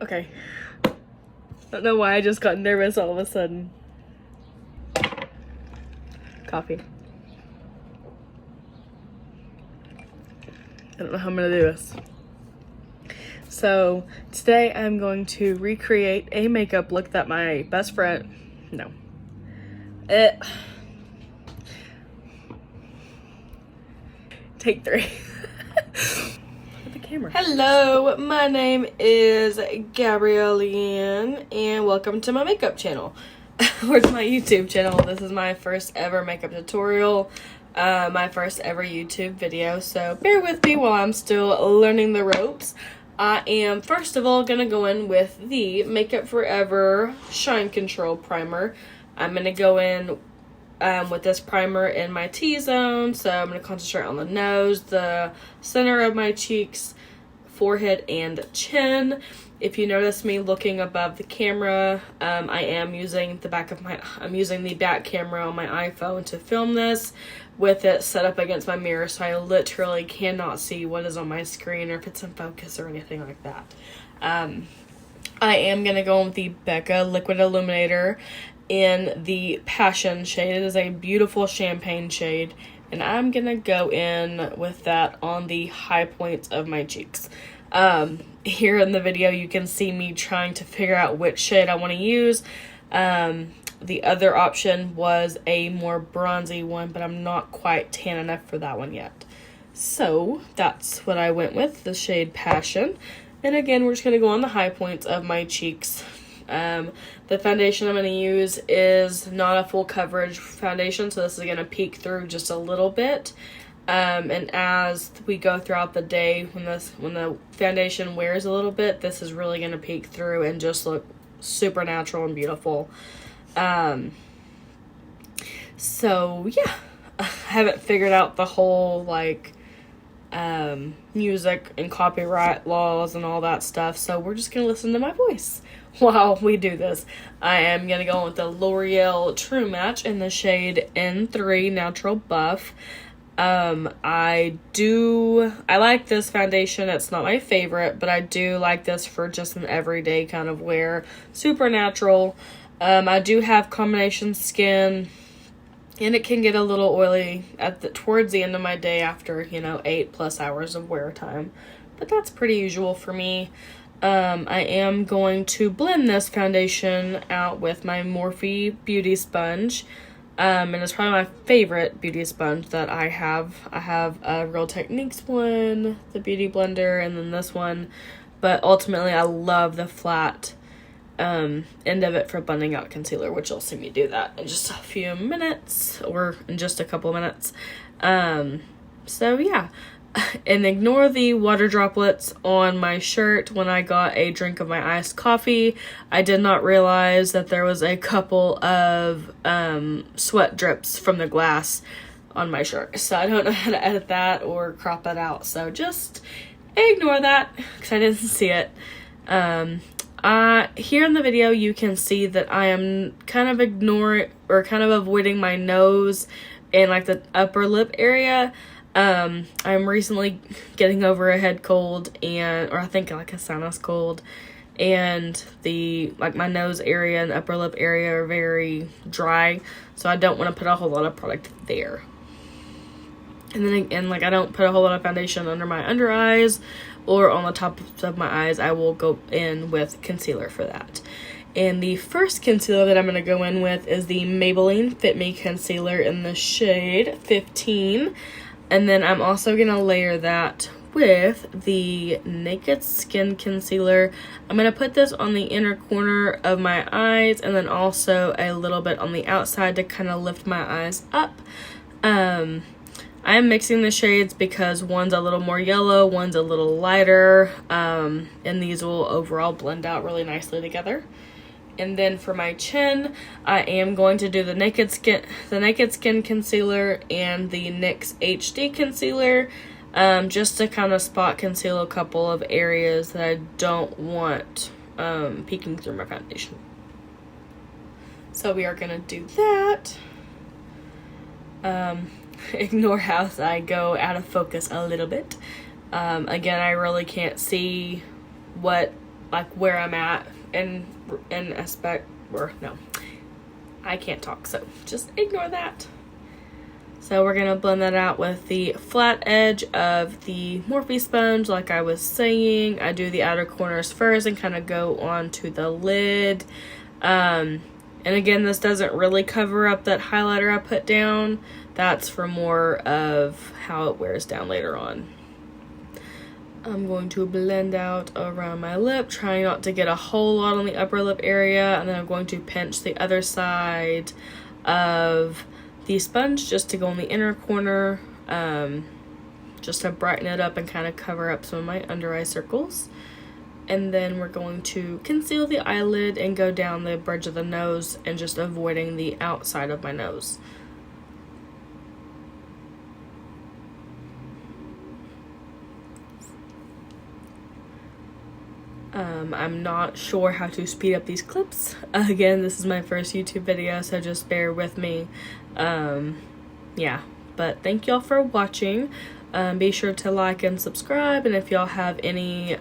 Okay. I don't know why I just got nervous all of a sudden. Coffee. I don't know how I'm gonna do this. So today I'm going to recreate a makeup look that my best friend, take 3. The camera. Hello, my name is Gabrielle Leanne and welcome to my makeup channel. Or to my YouTube channel. This is my first ever makeup tutorial, my first ever YouTube video, so bear with me while I'm still learning the ropes. I am first of all gonna go in with the Makeup Forever Shine Control Primer. I'm gonna go in with this primer in my T-zone, so I'm going to concentrate on the nose, the center of my cheeks, forehead, and chin. If you notice me looking above the camera, I am using the back camera on my iPhone to film this with it set up against my mirror, so I literally cannot see what is on my screen or if it's in focus or anything like that. I am going to go in with the Becca Liquid Illuminator in the Passion shade. It is a beautiful champagne shade, and I'm gonna go in with that on the high points of my cheeks. Here in the video you can see me trying to figure out which shade I want to use. The other option was a more bronzy one, but I'm not quite tan enough for that one yet. So that's what I went with, the shade Passion. And again, we're just gonna go on the high points of my cheeks. The foundation I'm going to use is not a full coverage foundation, so this is going to peek through just a little bit. And as we go throughout the day, when the foundation wears a little bit, this is really going to peek through and just look super natural and beautiful. So yeah, I haven't figured out the whole music and copyright laws and all that stuff, so we're just gonna listen to my voice while we do this. I am gonna go with the L'Oreal True Match in the shade N3 Natural Buff. I like this foundation. It's not my favorite, but I do like this for just an everyday kind of wear. Super natural. I do have combination skin, and it can get a little oily towards the end of my day after, 8+ hours of wear time. But that's pretty usual for me. I am going to blend this foundation out with my Morphe Beauty Sponge. And it's probably my favorite beauty sponge that I have. I have a Real Techniques one, the Beauty Blender, and then this one. But ultimately, I love the flat end of it for blending out concealer, which you'll see me do that in just a few minutes, or in just a couple minutes. So yeah, and ignore the water droplets on my shirt. When I got a drink of my iced coffee, I did not realize that there was a couple of sweat drips from the glass on my shirt, so I don't know how to edit that or crop that out, so just ignore that because I didn't see it. Here in the video, you can see that I am kind of avoiding my nose and the upper lip area. I'm recently getting over a head cold or I think a sinus cold, and my nose area and upper lip area are very dry, so I don't want to put a whole lot of product there. And then again, I don't put a whole lot of foundation under my under eyes or on the top of my eyes. I will go in with concealer for that. And the first concealer that I'm going to go in with is the Maybelline Fit Me Concealer in the shade 15. And then I'm also going to layer that with the Naked Skin Concealer. I'm going to put this on the inner corner of my eyes and then also a little bit on the outside to kind of lift my eyes up. I am mixing the shades because one's a little more yellow, one's a little lighter, and these will overall blend out really nicely together. And then for my chin, I am going to do the Naked Skin Concealer and the NYX HD Concealer, just to kind of spot conceal a couple of areas that I don't want peeking through my foundation. So we are going to do that. Ignore how I go out of focus a little bit. Again, I really can't see what like where I'm at in aspect, or no, I can't talk, so just ignore that. So we're going to blend that out with the flat edge of the Morphe sponge. Like I was saying, I do the outer corners first and kind of go onto the lid. And again, this doesn't really cover up that highlighter I put down. That's for more of how it wears down later on. I'm going to blend out around my lip, trying not to get a whole lot on the upper lip area. And then I'm going to pinch the other side of the sponge just to go in the inner corner, just to brighten it up and kind of cover up some of my under eye circles. And then we're going to conceal the eyelid and go down the bridge of the nose and just avoiding the outside of my nose. I'm not sure how to speed up these clips. Again, this is my first YouTube video, so just bear with me. Yeah, but thank y'all for watching. Be sure to like and subscribe, and if y'all have any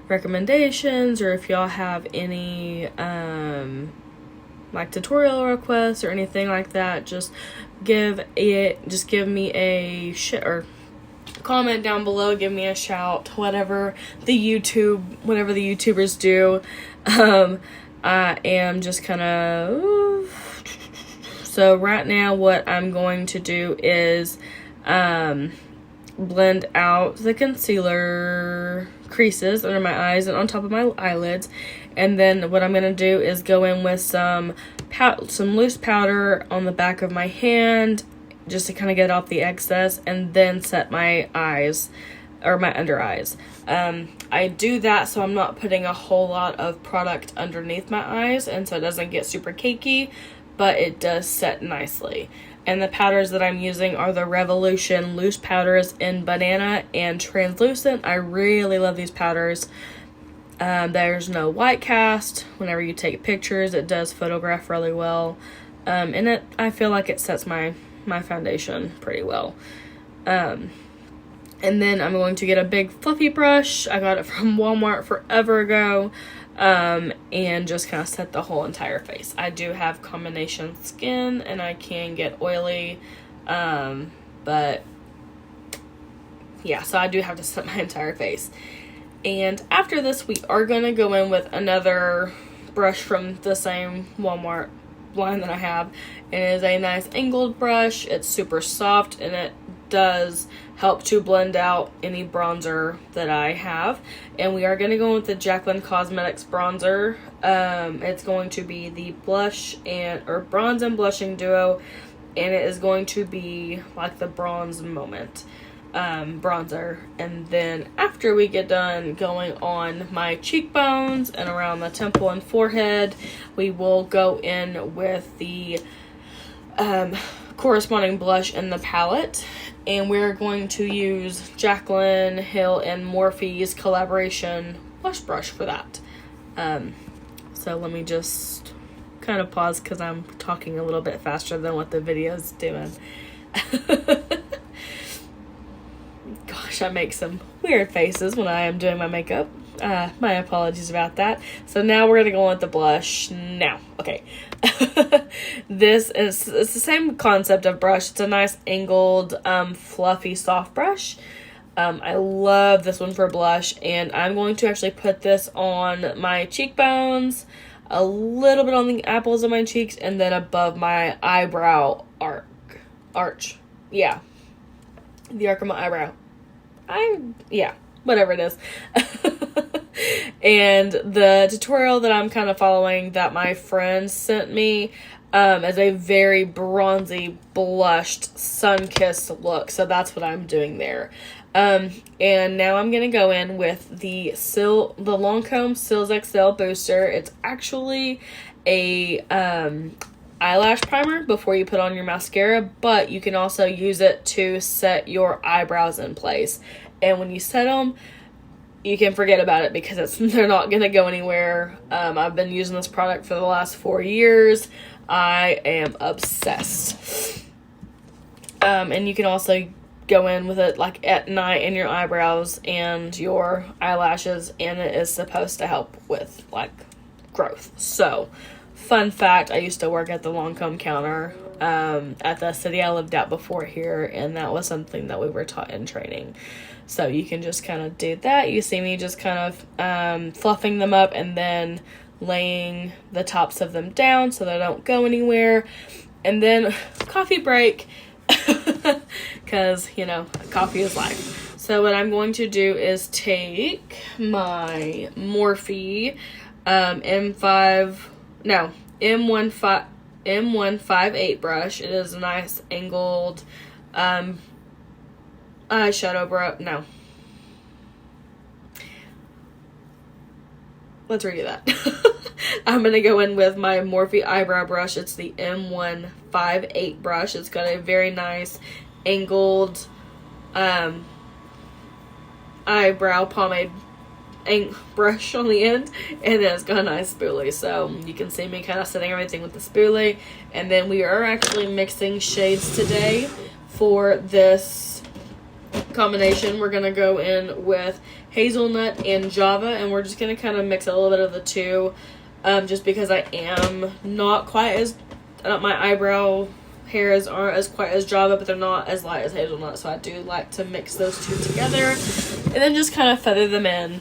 recommendations, or if y'all have any like tutorial requests or anything like that, just give me a comment down below, give me a shout, whatever the YouTubers do. I am just kind of, so right now what I'm going to do is blend out the concealer creases under my eyes and on top of my eyelids, and then what I'm going to do is go in with some loose powder on the back of my hand just to kind of get off the excess, and then set my eyes, or my under eyes. I do that so I'm not putting a whole lot of product underneath my eyes, and so it doesn't get super cakey, but it does set nicely. And the powders that I'm using are the Revolution loose powders in Banana and Translucent. I really love these powders. There's no white cast. Whenever you take pictures, it does photograph really well. And I feel like it sets my foundation pretty well. And then I'm going to get a big fluffy brush. I got it from Walmart forever ago. And just kind of set the whole entire face. I do have combination skin and I can get oily. But yeah, so I do have to set my entire face. And after this, we are going to go in with another brush from the same Walmart line that I have. It is a nice angled brush. It's super soft and it does help to blend out any bronzer that I have. And we are going to go with the Jaclyn Cosmetics bronzer. It's going to be the bronze and blushing duo, and it is going to be like the bronze moment bronzer. And then after we get done going on my cheekbones and around the temple and forehead, we will go in with the corresponding blush in the palette, and we're going to use Jaclyn Hill and Morphe's collaboration blush brush for that. So let me just kind of pause because I'm talking a little bit faster than what the video's doing. Gosh, I make some weird faces when I am doing my makeup. My apologies about that. So now we're going to go on with the blush now. Okay. It's the same concept of brush. It's a nice angled, fluffy, soft brush. I love this one for blush, and I'm going to actually put this on my cheekbones, a little bit on the apples of my cheeks, and then above my eyebrow arch. Yeah. The arc of my eyebrow. Whatever it is. And the tutorial that I'm kind of following that my friend sent me is a very bronzy, blushed, sun-kissed look. So that's what I'm doing there. And now I'm going to go in with the Lancome Cils XL Booster. It's actually a eyelash primer before you put on your mascara, but you can also use it to set your eyebrows in place. And when you set them, you can forget about it because they're not going to go anywhere. I've been using this product for the last 4 years. I am obsessed. And you can also go in with it like at night in your eyebrows and your eyelashes, and it is supposed to help with like growth. So fun fact, I used to work at the Lancome counter at the city I lived at before here, and that was something that we were taught in training. So you can just kind of do that. You see me just kind of fluffing them up and then laying the tops of them down so they don't go anywhere. And then coffee break, because, you know, coffee is life. So what I'm going to do is take my Morphe M158 brush. It is a nice angled eyeshadow brush. No. Let's redo that. I'm going to go in with my Morphe eyebrow brush. It's the M158 brush. It's got a very nice angled eyebrow pomade brush on the end, and then it's got a nice spoolie. So you can see me kind of setting everything with the spoolie. And then we are actually mixing shades today for this combination. We're going to go in with hazelnut and java, and we're just going to kind of mix a little bit of the two, just because I am not quite as my eyebrow hairs aren't as quite as java, but they're not as light as hazelnut, so I do like to mix those two together and then just kind of feather them in.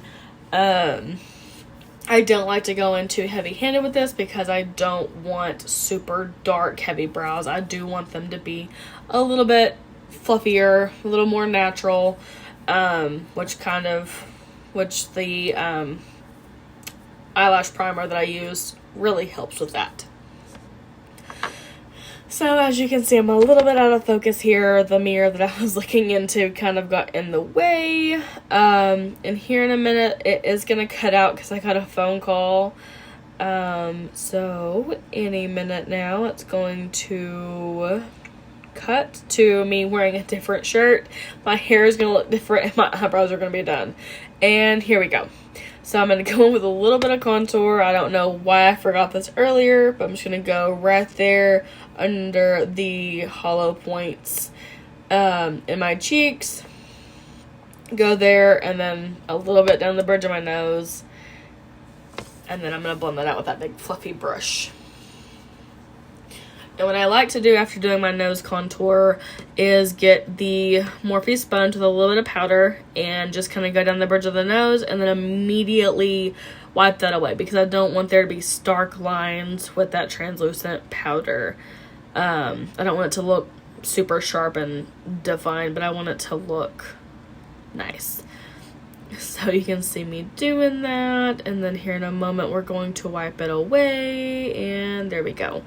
I don't like to go in too heavy-handed with this because I don't want super dark heavy brows. I do want them to be a little bit fluffier, a little more natural, which the eyelash primer that I use really helps with that. So as you can see, I'm a little bit out of focus here. The mirror that I was looking into kind of got in the way. And here in a minute, it is going to cut out because I got a phone call. So any minute now, it's going to cut to me wearing a different shirt. My hair is going to look different and my eyebrows are going to be done. And here we go. So I'm going to go in with a little bit of contour. I don't know why I forgot this earlier, but I'm just going to go right there under the hollow points in my cheeks. Go there, and then a little bit down the bridge of my nose. And then I'm going to blend that out with that big fluffy brush. And what I like to do after doing my nose contour is get the Morphe sponge with a little bit of powder and just kind of go down the bridge of the nose and then immediately wipe that away because I don't want there to be stark lines with that translucent powder. I don't want it to look super sharp and defined, but I want it to look nice. So you can see me doing that, and then here in a moment we're going to wipe it away, and there we go.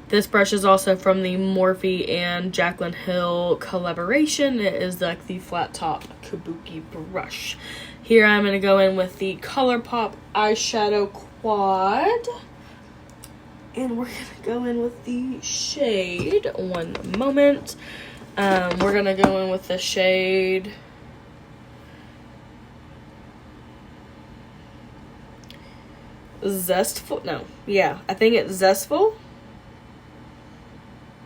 This brush is also from the Morphe and Jaclyn Hill collaboration. It is like the flat top kabuki brush. Here I'm going to go in with the ColourPop eyeshadow quad. And we're going to go in with the shade. One moment. We're going to go in with the shade Zestful. No. Yeah, I think it's Zestful.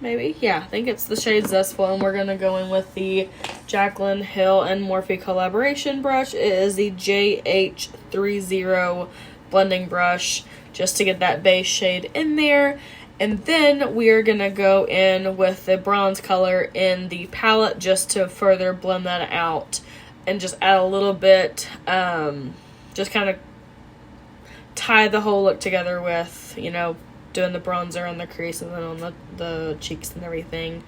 Maybe. Yeah, I think it's the shade Zestful, and we're going to go in with the Jaclyn Hill and Morphe collaboration brush. It is the JH30 blending brush, just to get that base shade in there. And then we are going to go in with the bronze color in the palette just to further blend that out and just add a little bit, just kind of tie the whole look together with, you know, doing the bronzer on the crease and then on the cheeks and everything.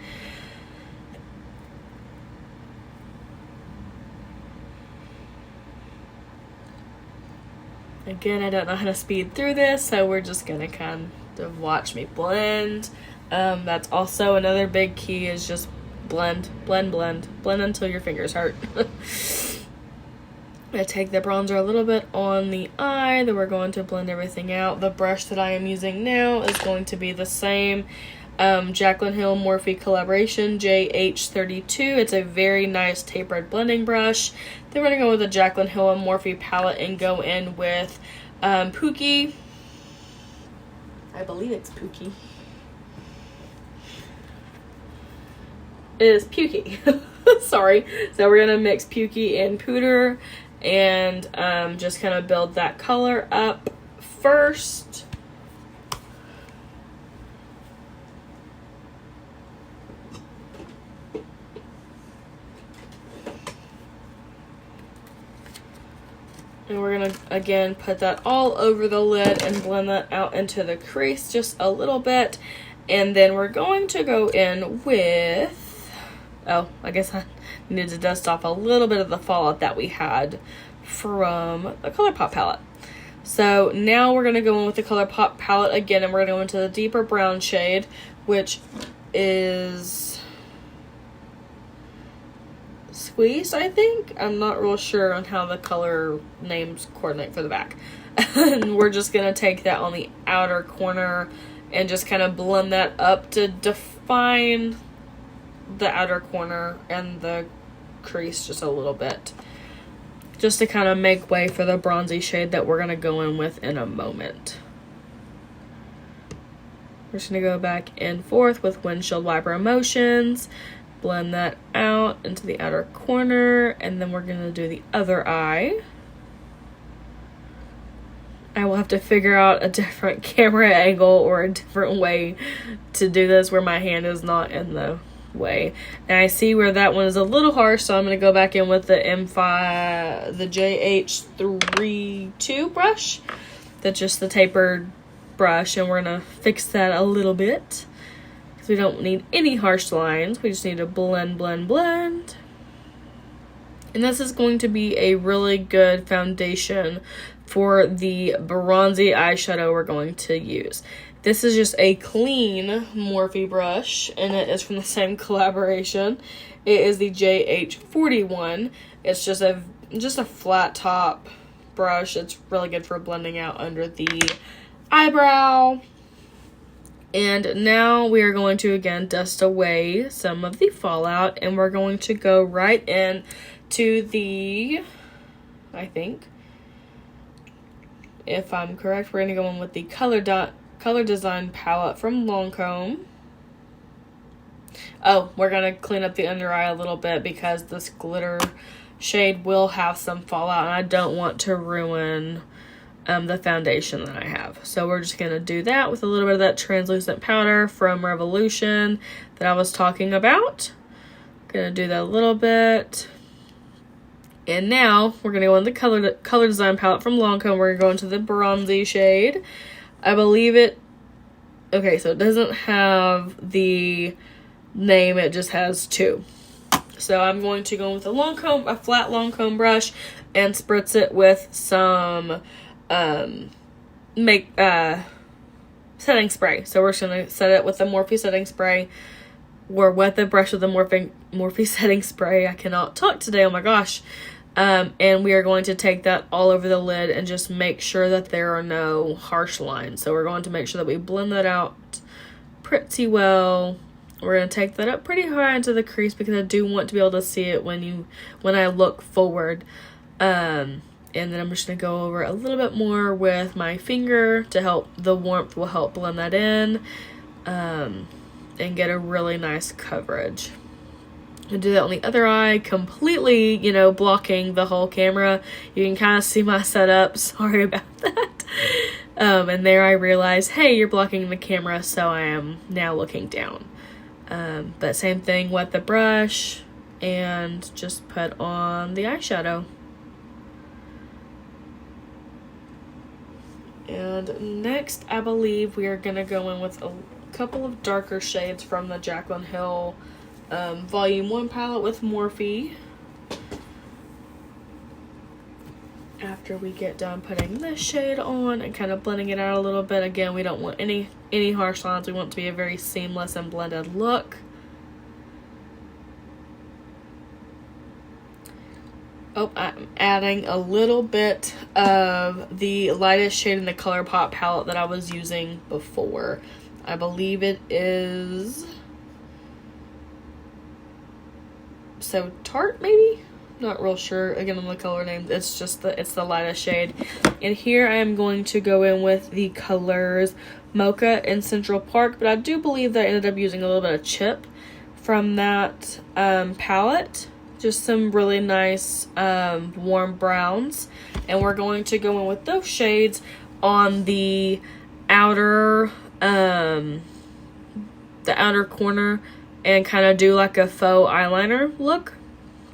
Again, I don't know how to speed through this, so we're just gonna kind of watch me blend. That's also another big key, is just blend, blend, blend. Blend until your fingers hurt. I take the bronzer a little bit on the eye, then we're going to blend everything out. The brush that I am using now is going to be the same Jaclyn Hill Morphe collaboration JH32. It's a very nice tapered blending brush. Then we're going to go with the Jaclyn Hill and Morphe palette and go in with Pookie. I believe it's Pookie. It is Pukey. Sorry. So we're going to mix Pukey and Pooter and just kind of build that color up first. And we're going to, again, put that all over the lid and blend that out into the crease just a little bit. And then we're going to go in with, oh, I guess I needed to dust off a little bit of the fallout that we had from the ColourPop palette. So now we're going to go in with the ColourPop palette again, and we're going to go into the deeper brown shade, which is Squeezed, I think. I'm not real sure on how the color names coordinate for the back. And we're just going to take that on the outer corner and just kind of blend that up to define the outer corner and the crease just a little bit. Just to kind of make way for the bronzy shade that we're going to go in with in a moment. We're just going to go back and forth with windshield wiper motions. Blend that out into the outer corner, and then we're going to do the other eye. I will have to figure out a different camera angle or a different way to do this where my hand is not in the way. And I see where that one is a little harsh, so I'm going to go back in with the the JH32 brush. That's just the tapered brush, and we're going to fix that a little bit. Because we don't need any harsh lines. We just need to blend, blend, blend. And this is going to be a really good foundation for the bronzy eyeshadow we're going to use. This is just a clean Morphe brush, and it is from the same collaboration. It is the JH41. It's just a flat top brush. It's really good for blending out under the eyebrow. And now we are going to, again, dust away some of the fallout, and we're going to go right in to the, I think, if I'm correct, we're going to go in with the Color Design palette from Lancome. Oh, we're going to clean up the under eye a little bit because this glitter shade will have some fallout, and I don't want to ruin the foundation that I have. So we're just going to do that with a little bit of that translucent powder from Revolution that I was talking about. Going to do that a little bit. And now we're going to go in the color Design palette from Lancome. We're going to go into the bronzy shade. I believe it... Okay, so it doesn't have the name. It just has 2. So I'm going to go with a flat Lancome brush and spritz it with some setting spray. So we're just going to set it with the Morphe setting spray. We're wet the brush with the Morphe setting spray. I cannot talk today, oh my gosh. And we are going to take that all over the lid and just make sure that there are no harsh lines. So we're going to make sure that we blend that out pretty well. We're going to take that up pretty high into the crease because I do want to be able to see it when I look forward. And then I'm just going to go over a little bit more with my finger to help. The warmth will help blend that in and get a really nice coverage. And do that on the other eye, completely, blocking the whole camera. You can kind of see my setup. Sorry about that. And there I realized, hey, you're blocking the camera, so I am now looking down. But same thing, wet the brush and just put on the eyeshadow. And next, I believe we are going to go in with a couple of darker shades from the Jaclyn Hill Volume 1 palette with Morphe. After we get done putting this shade on and kind of blending it out a little bit. Again, we don't want any harsh lines. We want it to be a very seamless and blended look. Oh, I'm adding a little bit of the lightest shade in the ColourPop palette that I was using before. I believe it is So Tarte, maybe? Not real sure. Again, on the color name, it's just it's the lightest shade. And here I am going to go in with the colors Mocha and Central Park, but I do believe that I ended up using a little bit of chip from that palette. Just some really nice warm browns. And we're going to go in with those shades on the outer corner and kind of do like a faux eyeliner look.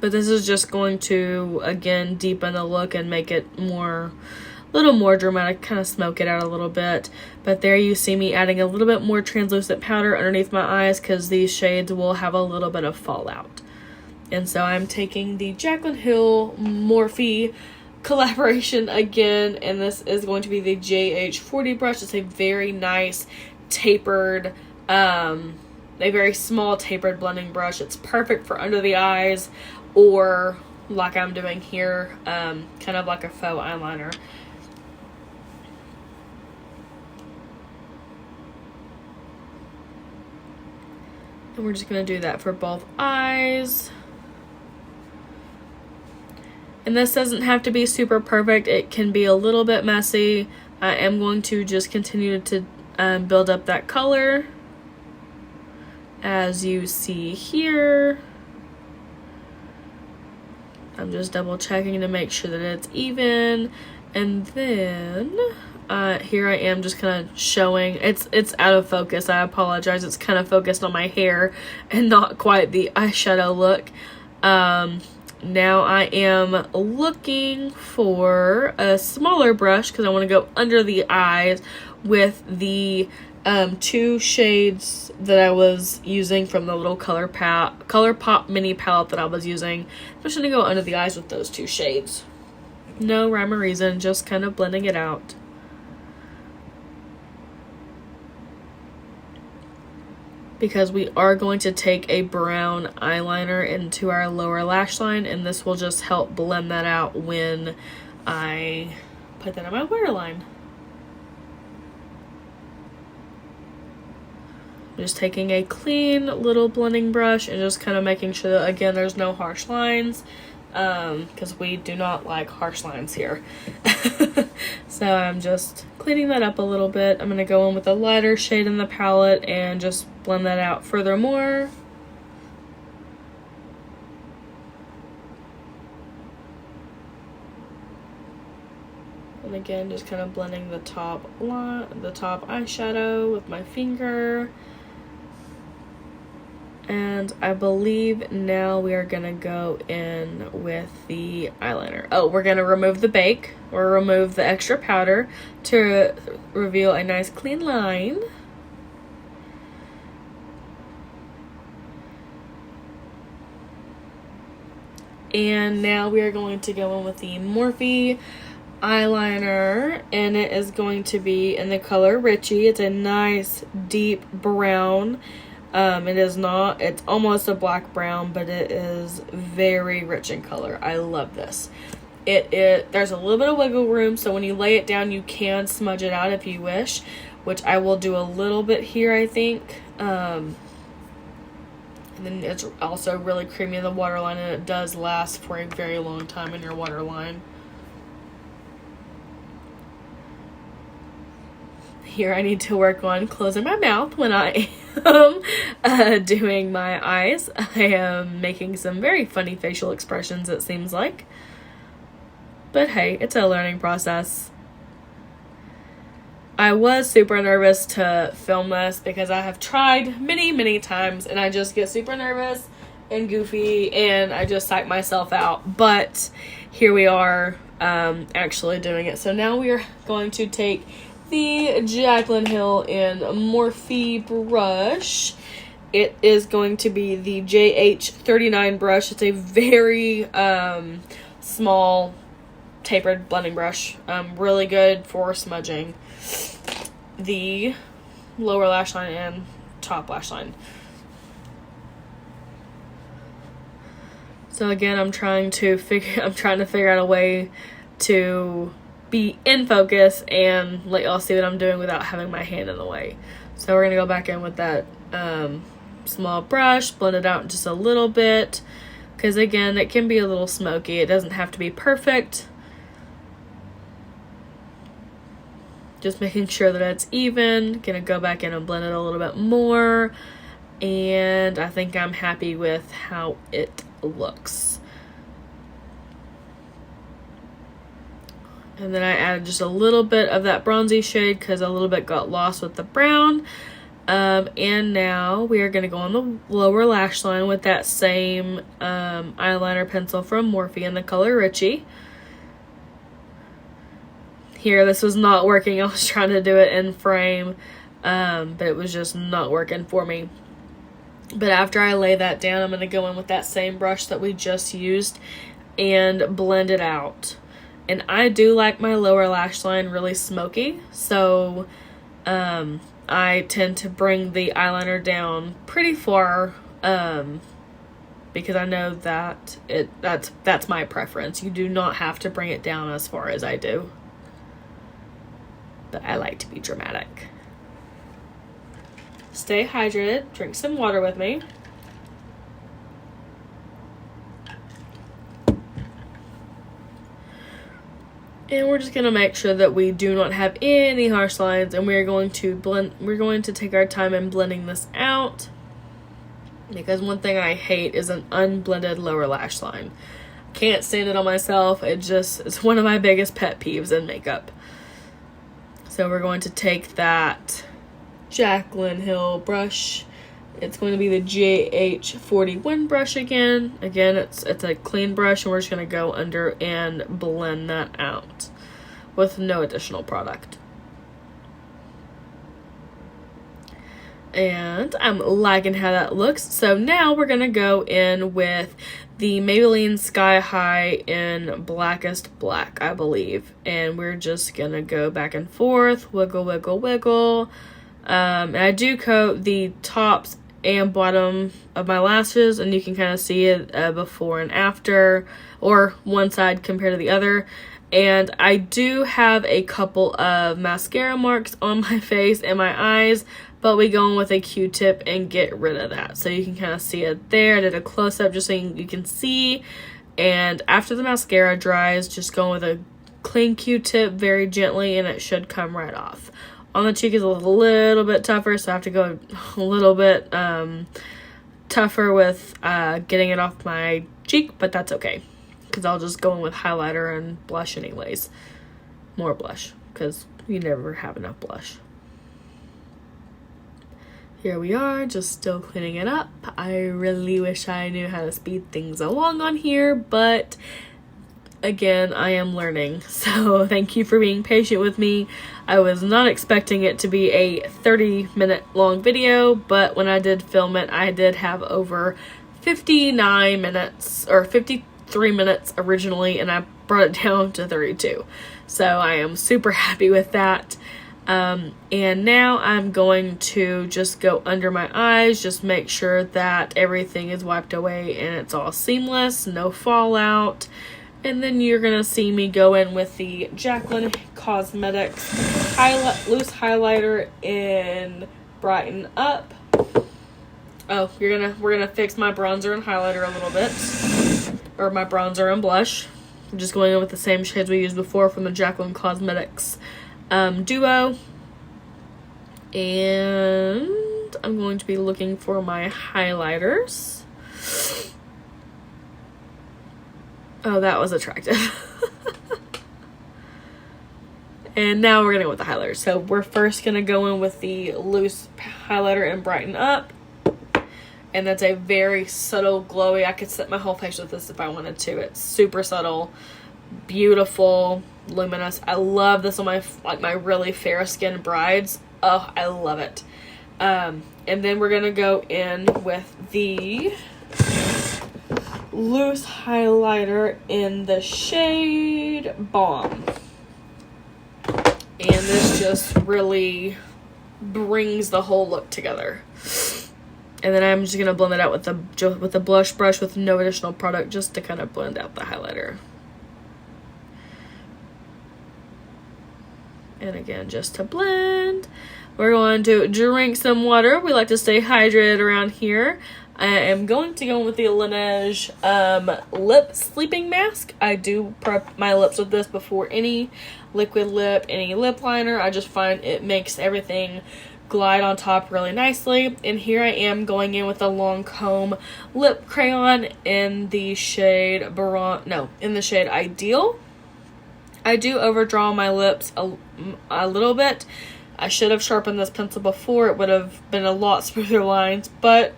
But this is just going to, again, deepen the look and make it a little more dramatic, kind of smoke it out a little bit. But there you see me adding a little bit more translucent powder underneath my eyes because these shades will have a little bit of fallout. And so I'm taking the Jaclyn Hill Morphe collaboration again, and this is going to be the JH40 brush. It's a very nice tapered, a very small tapered blending brush. It's perfect for under the eyes, or like I'm doing here, kind of like a faux eyeliner. And we're just going to do that for both eyes. And this doesn't have to be super perfect. It can be a little bit messy. I am going to just continue to build up that color, as you see here. I'm just double checking to make sure that it's even. And then here I am just kind of showing. It's out of focus. I apologize. It's kind of focused on my hair and not quite the eyeshadow look. Now I am looking for a smaller brush because I want to go under the eyes with the two shades that I was using from the little ColourPop mini palette that I was using. I'm just going to go under the eyes with those two shades. No rhyme or reason, just kind of blending it out. Because we are going to take a brown eyeliner into our lower lash line, and this will just help blend that out when I put that on my waterline. Just taking a clean little blending brush and just kind of making sure that, again, there's no harsh lines, because we do not like harsh lines here. So I'm just cleaning that up a little bit. I'm going to go in with a lighter shade in the palette and just blend that out furthermore. And again, just kind of blending the top eyeshadow with my finger. And I believe now we are going to go in with the eyeliner. Oh, we're going to remove the bake or remove the extra powder to reveal a nice clean line. And now we are going to go in with the Morphe eyeliner, and it is going to be in the color Richie. It's a nice deep brown. It's almost a black brown, but it is very rich in color. I love this. There's a little bit of wiggle room, so when you lay it down, you can smudge it out if you wish, which I will do a little bit here, I think. And then it's also really creamy in the waterline, and it does last for a very long time in your waterline. Here I need to work on closing my mouth when I am doing my eyes. I am making some very funny facial expressions, it seems like. But hey, it's a learning process. I was super nervous to film this because I have tried many times and I just get super nervous and goofy and I just psych myself out. But here we are actually doing it. So now we are going to take the Jaclyn Hill in Morphe brush. It is going to be the JH39 brush. It's a very small tapered blending brush. Really good for smudging the lower lash line and top lash line. So again, I'm trying to figure out a way to be in focus and let y'all see what I'm doing without having my hand in the way. So we're gonna go back in with that small brush, blend it out just a little bit, because again, it can be a little smoky. It doesn't have to be perfect. Just making sure that it's even. Gonna go back in and blend it a little bit more. and I think I'm happy with how it looks. And then I added just a little bit of that bronzy shade because a little bit got lost with the brown. And now we are going to go on the lower lash line with that same eyeliner pencil from Morphe in the color Richie. Here, this was not working. I was trying to do it in frame, but it was just not working for me. But after I lay that down, I'm going to go in with that same brush that we just used and blend it out. And I do like my lower lash line really smoky, so I tend to bring the eyeliner down pretty far because I know that that's my preference. You do not have to bring it down as far as I do, but I like to be dramatic. Stay hydrated. Drink some water with me. And we're just going to make sure that we do not have any harsh lines, and we're going to take our time in blending this out, because one thing I hate is an unblended lower lash line. Can't stand it on myself. It's one of my biggest pet peeves in makeup. So we're going to take that Jaclyn Hill brush. It's going to be the JH41 brush again. Again, it's a clean brush, and we're just going to go under and blend that out with no additional product. And I'm liking how that looks. So now we're going to go in with the Maybelline Sky High in Blackest Black, I believe. And we're just going to go back and forth, wiggle, wiggle, wiggle. And I do coat the tops and bottom of my lashes, and you can kind of see it before and after, or one side compared to the other. And I do have a couple of mascara marks on my face and my eyes, but we go in with a Q-tip and get rid of that. So you can kind of see it there. I did a close-up just so you can see. And after the mascara dries, just go with a clean Q-tip very gently, and it should come right off. On the cheek is a little bit tougher, so I have to go a little bit tougher with getting it off my cheek, but that's okay, because I'll just go in with highlighter and blush anyways. More blush, because you never have enough blush. Here we are, just still cleaning it up. I really wish I knew how to speed things along on here, but again, I am learning, so thank you for being patient with me. I was not expecting it to be a 30-minute long video, but when I did film it, I did have over 59 minutes, or 53 minutes originally, and I brought it down to 32. So I am super happy with that. And now I'm going to just go under my eyes, just make sure that everything is wiped away and it's all seamless, no fallout. And then you're going to see me go in with the Jaclyn Cosmetics loose highlighter in Brighten Up. Oh, we're gonna fix my bronzer and highlighter a little bit. Or my bronzer and blush. I'm just going in with the same shades we used before from the Jaclyn Cosmetics duo. And I'm going to be looking for my highlighters. Oh, that was attractive. And now we're going to go with the highlighter. So we're first going to go in with the loose highlighter and Brighten Up. And that's a very subtle, glowy. I could set my whole face with this if I wanted to. It's super subtle, beautiful, luminous. I love this on my really fair skinned brides. Oh, I love it. And then we're going to go in with the loose highlighter in the shade Bomb. And this just really brings the whole look together. And then I'm just going to blend it out with the blush brush with no additional product, just to kind of blend out the highlighter. And again, just to blend, we're going to drink some water. We like to stay hydrated around here. I am going to go with the Laneige lip sleeping mask. I do prep my lips with this before any liquid lip, any lip liner. I just find it makes everything glide on top really nicely. And here I am going in with a Lancome lip crayon in the shade in the shade Ideal. I do overdraw my lips a little bit. I should have sharpened this pencil before. It would have been a lot smoother lines, but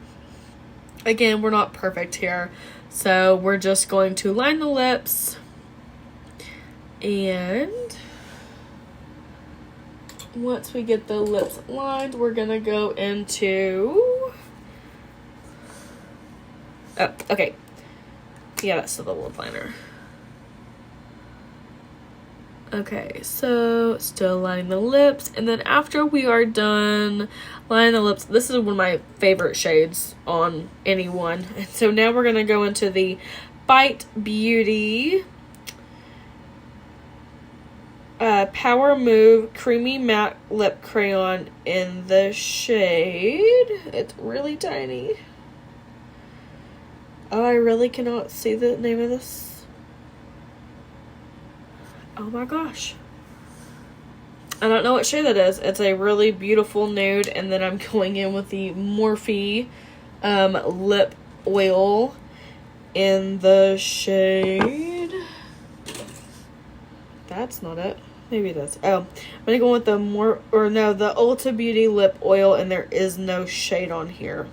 again, we're not perfect here. So we're just going to line the lips, and once we get the lips lined, we're gonna go into, oh, okay, yeah, that's still the lip liner. Okay, so still lining the lips, and then after we are done lining the lips, this is one of my favorite shades on anyone. And so now we're gonna go into the Bite Beauty Power Move Creamy Matte Lip Crayon in the shade, it's really tiny. Oh, I really cannot see the name of this. Oh my gosh. I don't know what shade that is. It's a really beautiful nude. And then I'm going in with the Morphe lip oil in the shade. That's not it. Maybe it is. Oh, I'm going to go with the the Ulta Beauty lip oil, and there is no shade on here.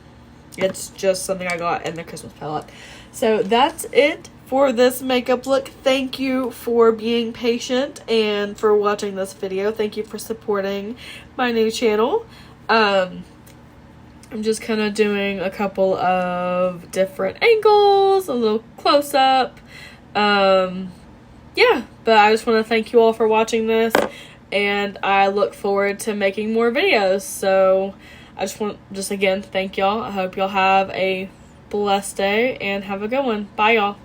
It's just something I got in the Christmas palette. So that's it for this makeup look. Thank you for being patient and for watching this video. Thank you for supporting my new channel. I'm just kind of doing a couple of different angles, a little close-up. Yeah, but I just want to thank you all for watching this, and I look forward to making more videos. So I just again, thank y'all. I hope y'all have a blessed day and have a good one. Bye, y'all.